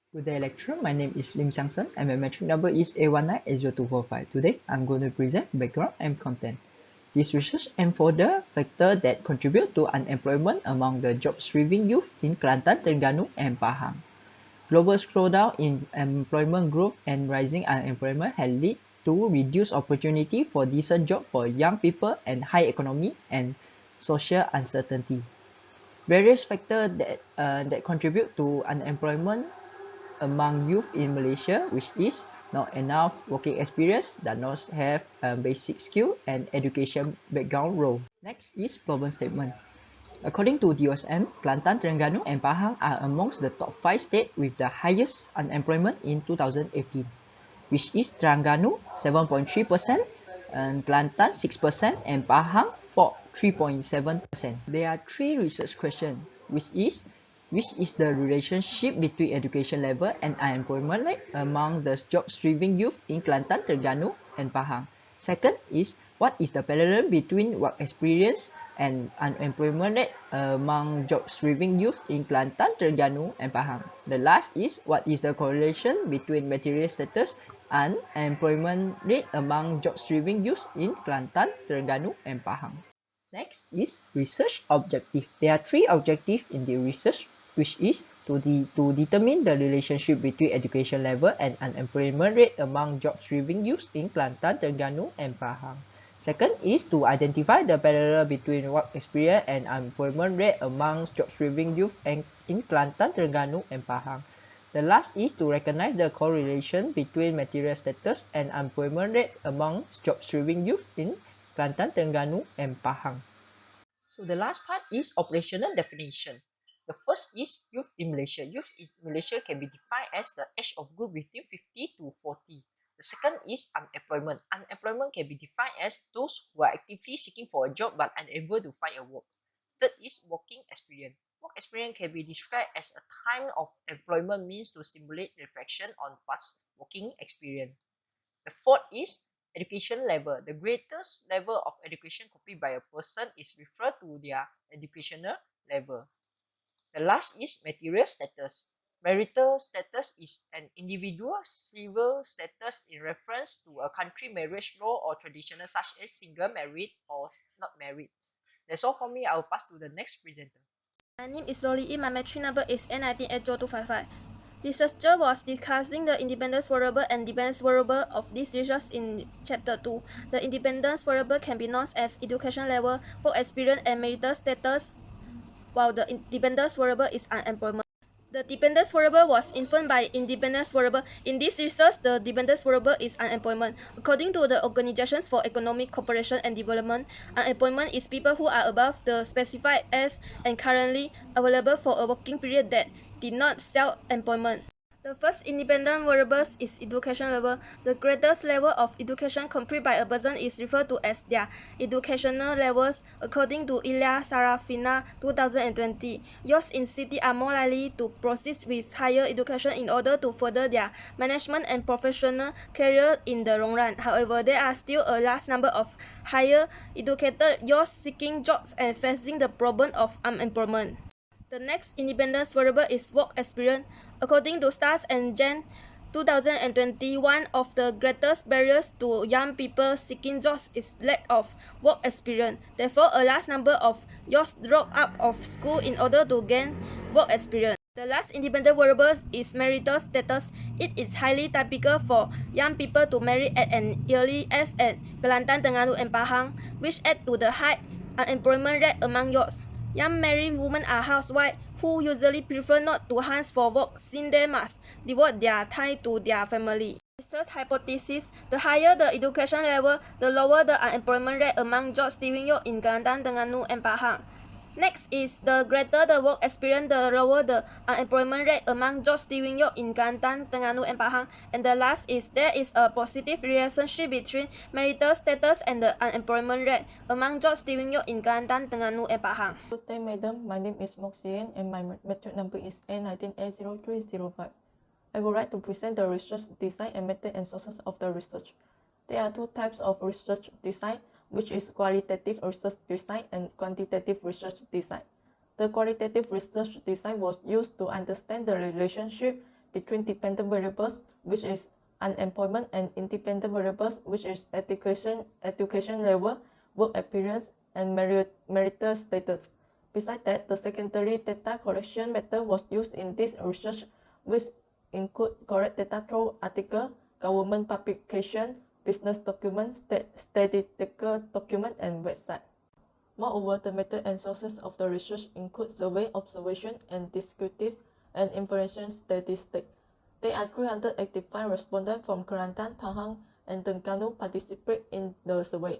Good day lecturer, my name is Lim Xiangsen and my metric number is A19-80245. Today I'm going to present background and content. This research aims for the factor that contribute to unemployment among the job-striving youth in Kelantan, Terengganu and Pahang. Global slowdown in employment growth and rising unemployment has led to reduced opportunity for decent job for young people and high economic and social uncertainty. Various factors that contribute to unemployment among youth in Malaysia, which is not enough working experience, does not have a basic skill and education background role. Next is problem statement. According to DOSM, Kelantan, Terengganu and Pahang are amongst the top 5 states with the highest unemployment in 2018, which is Terengganu 7.3%, and Kelantan 6% and Pahang 3.7%. There are 3 research questions, which is the relationship between education level and unemployment rate among the job-striving youth in Kelantan, Terengganu and Pahang. Second is what is the parallel between work experience and unemployment rate among job-striving youth in Kelantan, Terengganu and Pahang. The last is what is the correlation between material status and employment rate among job-striving youth in Kelantan, Terengganu and Pahang. Next is research objective. There are 3 objectives in the research, which is to determine the relationship between education level and unemployment rate among job-striving youth in Kelantan, Terengganu and Pahang. Second is to identify the parallel between work experience and unemployment rate among job-striving youth in Kelantan, Terengganu and Pahang. The last is to recognize the correlation between material status and unemployment rate among job-striving youth in Kelantan, Terengganu and Pahang. So the last part is operational definition. The first is youth in Malaysia. Youth in Malaysia can be defined as the age of group between 50 to 40. The second is unemployment. Unemployment can be defined as those who are actively seeking for a job but unable to find a work. Third is working experience. Work experience can be described as a time of employment means to stimulate reflection on past working experience. The fourth is education level. The greatest level of education copied by a person is referred to their educational level. The last is material status. Marital status is an individual civil status in reference to a country marriage law or traditional such as single, married or not married. That's all for me. I will pass to the next presenter. My name is Loli E. My metric number is N19-80255. Researcher was discussing the independence variable and dependence variable of this research in Chapter 2. The independence variable can be known as education level, work experience, and marital status, while the dependence variable is unemployment. The dependence variable was inferred by independence variable. In this research, the dependence variable is unemployment. According to the Organizations for Economic Cooperation and Development, unemployment is people who are above the specified age and currently available for a working period that did not self-employment. The first independent variable is education level. The greatest level of education completed by a person is referred to as their educational levels. According to Ilya Sarafina 2020, youths in city are more likely to proceed with higher education in order to further their management and professional career in the long run. However, there are still a large number of higher educated youths seeking jobs and facing the problem of unemployment. The next independence variable is work experience. According to Stars and Jen 2020, one of the greatest barriers to young people seeking jobs is lack of work experience. Therefore, a large number of youths drop out of school in order to gain work experience. The last independent variable is marital status. It is highly typical for young people to marry at an early age at Kelantan, Terengganu, and Pahang, which add to the high unemployment rate among youths. Young married women are housewives who usually prefer not to hunt for work since they must devote their time to their family. Research hypothesis: the higher the education level, the lower the unemployment rate among job-seeking youth in Kelantan, Terengganu, and Pahang. Next is the greater the work experience, the lower the unemployment rate among job-seeking youth in Kelantan, Terengganu, and Pahang. And the last is there is a positive relationship between marital status and the unemployment rate among job-seeking youth in Kelantan, Terengganu, and Pahang. Good day, madam. My name is Moxian and my metric number is N19-80305. I would like to present the research design and method and sources of the research. There are 2 types of research design, which is qualitative research design and quantitative research design. The qualitative research design was used to understand the relationship between dependent variables, which is unemployment, and independent variables, which is education level, work experience, and marital status. Besides that, the secondary data collection method was used in this research, which include correct data through article, government publication, business documents, statistical document, and website. Moreover, the method and sources of the research include survey, observation, and descriptive and inferential statistics. There are 385 respondents from Kelantan, Pahang, and Terengganu participate in the survey.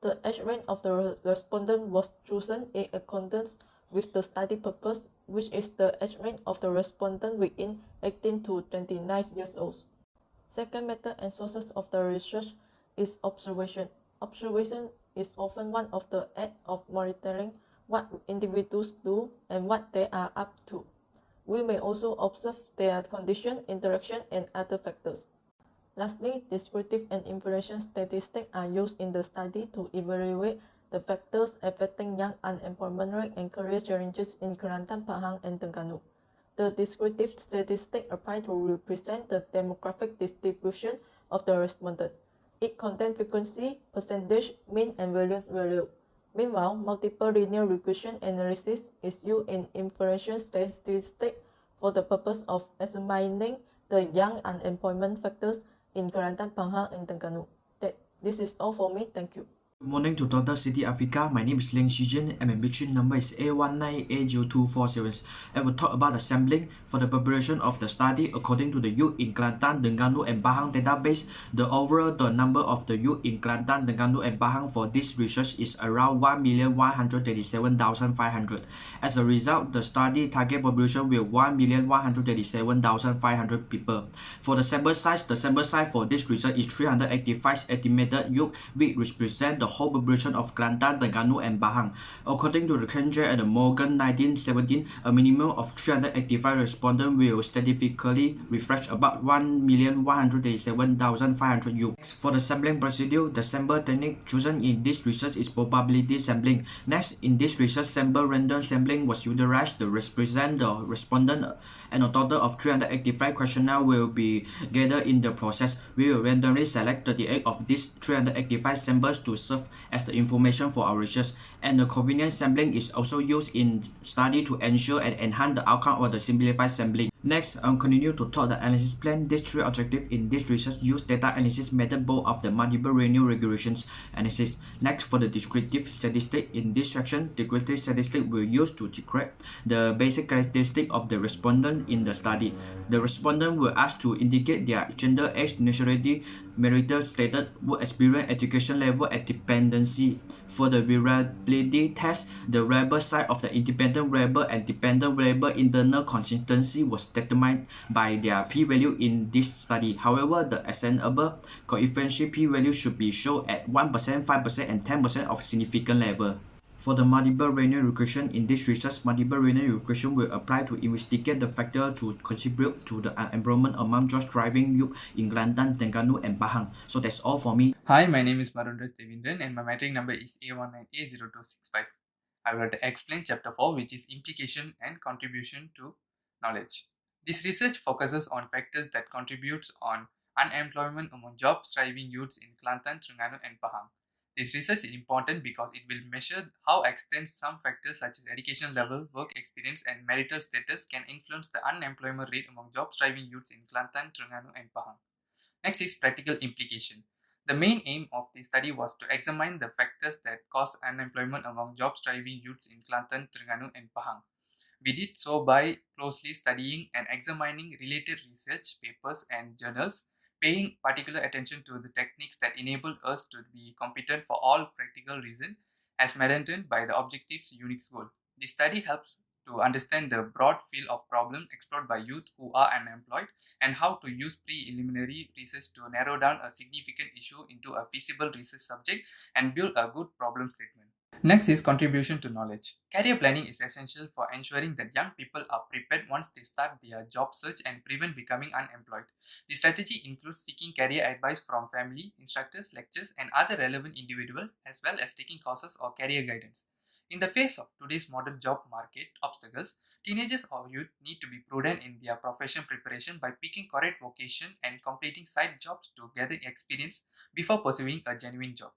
The age range of the respondent was chosen in accordance with the study purpose, which is the age range of the respondent within 18 to 29 years old. Second method and sources of the research is observation. Observation is often one of the acts of monitoring what individuals do and what they are up to. We may also observe their condition, interaction, and other factors. Lastly, descriptive and inferential statistics are used in the study to evaluate the factors affecting young unemployment rate and career challenges in Kelantan, Pahang, and Terengganu. The descriptive statistics apply to represent the demographic distribution of the respondent. It contains frequency, percentage, mean, and variance value. Meanwhile, multiple linear regression analysis is used in inferential statistics for the purpose of examining the young unemployment factors in Kelantan, Pahang, and Terengganu. This is all for me. Thank you. Good morning to Total City Africa. My name is Ling Xijun and my mission number is A19A0247. I will talk about the sampling for the preparation of the study according to the youth in Kelantan, Terengganu, and Pahang database. The overall number of the youth in Kelantan, Terengganu, and Pahang for this research is around 1,137,500. As a result, the study target population will 1,137,500 people. For the sample size for this research is 385 estimated youth, which represent the whole population of Kelantan, Terengganu, and Pahang. According to the Kendra and the Morgan 1917, a minimum of 385 respondents will statistically refresh about 1,137,500 youth. Next, for the sampling procedure, the sample technique chosen in this research is probability sampling. Next, in this research, sample random sampling was utilized to represent the respondent, and a total of 385 questionnaires will be gathered in the process. We will randomly select 38 of these 385 samples to serve as the information for our research, and the convenience sampling is also used in study to ensure and enhance the outcome of the simplified sampling. Next, I'll continue to talk the analysis plan. These three objectives in this research use data analysis method both of the multiple linear regression analysis. Next, for the descriptive statistic in this section, descriptive statistic will use to describe the basic characteristic of the respondent in the study. The respondent will ask to indicate their gender, age, nationality, marital status, work experience, education level, and dependency. For the variability test, the variable size of the independent variable and dependent variable internal consistency was determined by their p-value in this study. However, the assailable coefficient p-value should be shown at 1%, 5%, and 10% of significant level. For the multiple linear regression in this research, multiple linear regression will apply to investigate the factor to contribute to the unemployment among job-striving youth in Kelantan, Terengganu, and Pahang. So that's all for me. Hi, my name is Marundras Devendran and my metric number is A19A0265. I will explain chapter 4, which is implication and contribution to knowledge. This research focuses on factors that contributes on unemployment among job-striving youths in Kelantan, Terengganu, and Pahang. This research is important because it will measure how extent some factors such as education level, work experience, and marital status can influence the unemployment rate among job-striving youths in Kelantan, Terengganu, and Pahang. Next is practical implication. The main aim of the study was to examine the factors that cause unemployment among job-striving youths in Kelantan, Terengganu, and Pahang. We did so by closely studying and examining related research papers and journals, paying particular attention to the techniques that enable us to be competent for all practical reasons as mandated by the objective's unique goal. The study helps to understand the broad field of problems explored by youth who are unemployed and how to use preliminary research to narrow down a significant issue into a feasible research subject and build a good problem statement. Next is contribution to knowledge. Career planning is essential for ensuring that young people are prepared once they start their job search and prevent becoming unemployed. The strategy includes seeking career advice from family, instructors, lecturers, and other relevant individuals, as well as taking courses or career guidance. In the face of today's modern job market obstacles, teenagers or youth need to be prudent in their profession preparation by picking correct vocation and completing side jobs to gather experience before pursuing a genuine job.